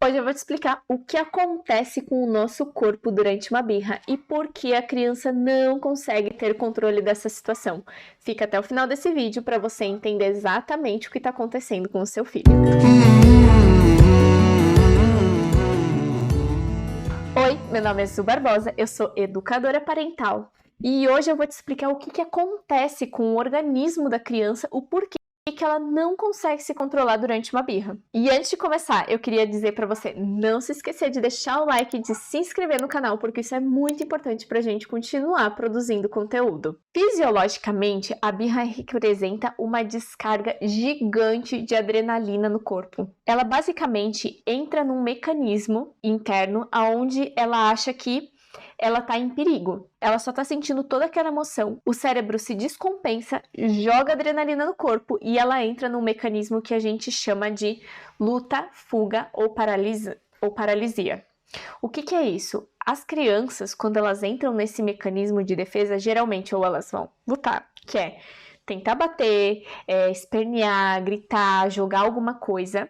Hoje eu vou te explicar o que acontece com o nosso corpo durante uma birra e por que a criança não consegue ter controle dessa situação. Fica até o final desse vídeo para você entender exatamente o que está acontecendo com o seu filho. Oi, meu nome é Zu Barbosa, eu sou educadora parental e hoje eu vou te explicar o que acontece com o organismo da criança, o porquê que ela não consegue se controlar durante uma birra. E antes de começar, eu queria dizer para você não se esquecer de deixar o like e de se inscrever no canal, porque isso é muito importante para a gente continuar produzindo conteúdo. Fisiologicamente, a birra representa uma descarga gigante de adrenalina no corpo. Ela basicamente entra num mecanismo interno onde ela acha que ela está em perigo. Ela só está sentindo toda aquela emoção. O cérebro se descompensa, joga adrenalina no corpo e ela entra num mecanismo que a gente chama de luta, fuga ou paralisia. O que é isso? As crianças, quando elas entram nesse mecanismo de defesa, geralmente ou elas vão lutar, que é tentar bater, espernear, gritar, jogar alguma coisa,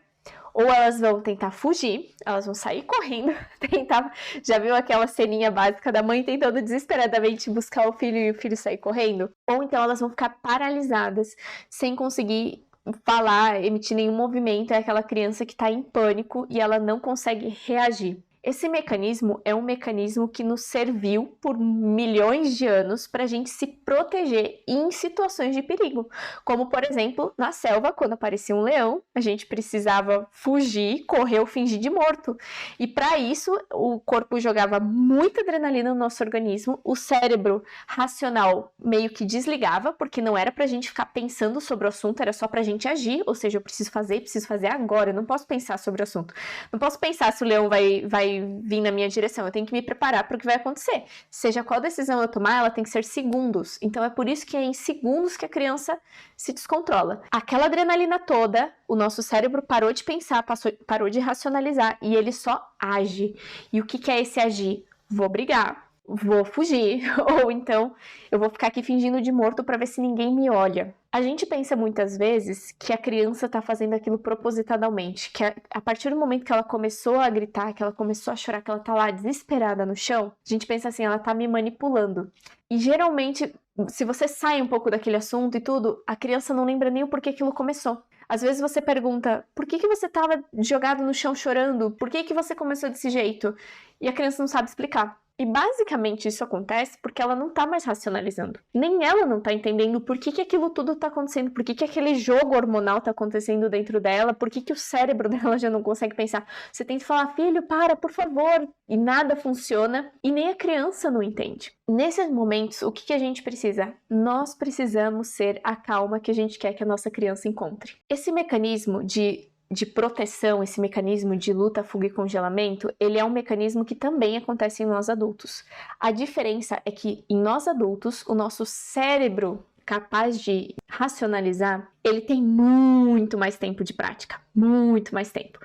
ou elas vão tentar fugir, elas vão sair correndo, tentar... Já viu aquela ceninha básica da mãe tentando desesperadamente buscar o filho e o filho sair correndo? Ou então elas vão ficar paralisadas, sem conseguir falar, emitir nenhum movimento, é aquela criança que está em pânico e ela não consegue reagir. Esse mecanismo é um mecanismo que nos serviu por milhões de anos para a gente se proteger em situações de perigo. Como, por exemplo, na selva, quando aparecia um leão, a gente precisava fugir, correr ou fingir de morto. E para isso, o corpo jogava muita adrenalina no nosso organismo, o cérebro racional meio que desligava, porque não era para a gente ficar pensando sobre o assunto, era só para a gente agir, ou seja, eu preciso fazer agora, eu não posso pensar sobre o assunto. Não posso pensar se o leão vai vir na minha direção, eu tenho que me preparar para o que vai acontecer. Seja qual decisão eu tomar, ela tem que ser segundos. Então é por isso que é em segundos que a criança se descontrola. Aquela adrenalina toda, o nosso cérebro parou de pensar, parou de racionalizar e ele só age. E o que é esse agir? Vou brigar, vou fugir, ou então eu vou ficar aqui fingindo de morto para ver se ninguém me olha. A gente pensa muitas vezes que a criança está fazendo aquilo propositadamente, que a partir do momento que ela começou a gritar, que ela começou a chorar, que ela tá lá desesperada no chão, a gente pensa assim, ela tá me manipulando. E geralmente, se você sai um pouco daquele assunto e tudo, a criança não lembra nem o porquê aquilo começou. Às vezes você pergunta, por que você estava jogado no chão chorando? Por que você começou desse jeito? E a criança não sabe explicar. E basicamente isso acontece porque ela não tá mais racionalizando. Nem ela não tá entendendo por que aquilo tudo tá acontecendo, por que aquele jogo hormonal tá acontecendo dentro dela, por que o cérebro dela já não consegue pensar. Você tem que falar, filho, para, por favor. E nada funciona e nem a criança não entende. Nesses momentos, o que a gente precisa? Nós precisamos ser a calma que a gente quer que a nossa criança encontre. Esse mecanismo de proteção, esse mecanismo de luta, fuga e congelamento, ele é um mecanismo que também acontece em nós adultos. A diferença é que em nós adultos, o nosso cérebro capaz de racionalizar, ele tem muito mais tempo de prática, muito mais tempo.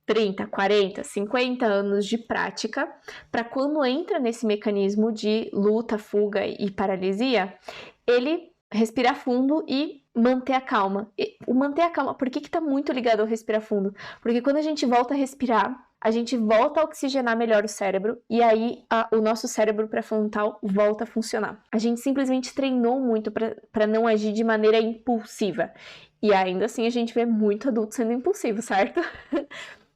30, 40, 50 anos de prática para quando entra nesse mecanismo de luta, fuga e paralisia, ele respirar fundo e manter a calma. O manter a calma, por que está muito ligado ao respirar fundo? Porque quando a gente volta a respirar, a gente volta a oxigenar melhor o cérebro e aí o nosso cérebro pré-frontal volta a funcionar. A gente simplesmente treinou muito para não agir de maneira impulsiva. E ainda assim a gente vê muito adulto sendo impulsivo, certo?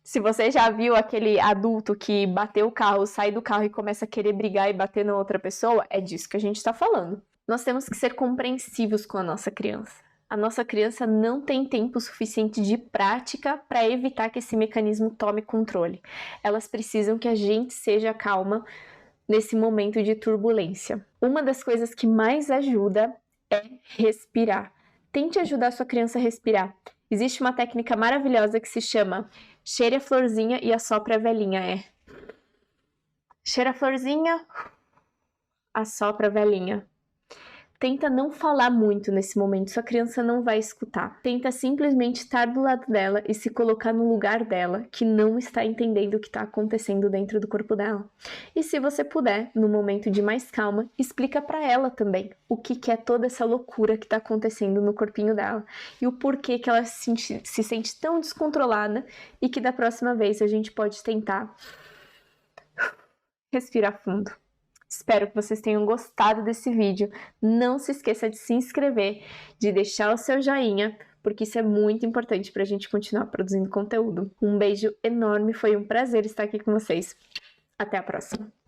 Se você já viu aquele adulto que bateu o carro, sai do carro e começa a querer brigar e bater na outra pessoa, é disso que a gente está falando. Nós temos que ser compreensivos com a nossa criança. A nossa criança não tem tempo suficiente de prática para evitar que esse mecanismo tome controle. Elas precisam que a gente seja calma nesse momento de turbulência. Uma das coisas que mais ajuda é respirar. Tente ajudar a sua criança a respirar. Existe uma técnica maravilhosa que se chama cheire a florzinha e assopra a velhinha. Cheira a florzinha, assopra a velhinha. Tenta não falar muito nesse momento, sua criança não vai escutar. Tenta simplesmente estar do lado dela e se colocar no lugar dela, que não está entendendo o que está acontecendo dentro do corpo dela. E se você puder, no momento de mais calma, explica para ela também o que é toda essa loucura que está acontecendo no corpinho dela e o porquê que ela se sente tão descontrolada e que da próxima vez a gente pode tentar respirar fundo. Espero que vocês tenham gostado desse vídeo. Não se esqueça de se inscrever, de deixar o seu joinha, porque isso é muito importante para a gente continuar produzindo conteúdo. Um beijo enorme, foi um prazer estar aqui com vocês. Até a próxima!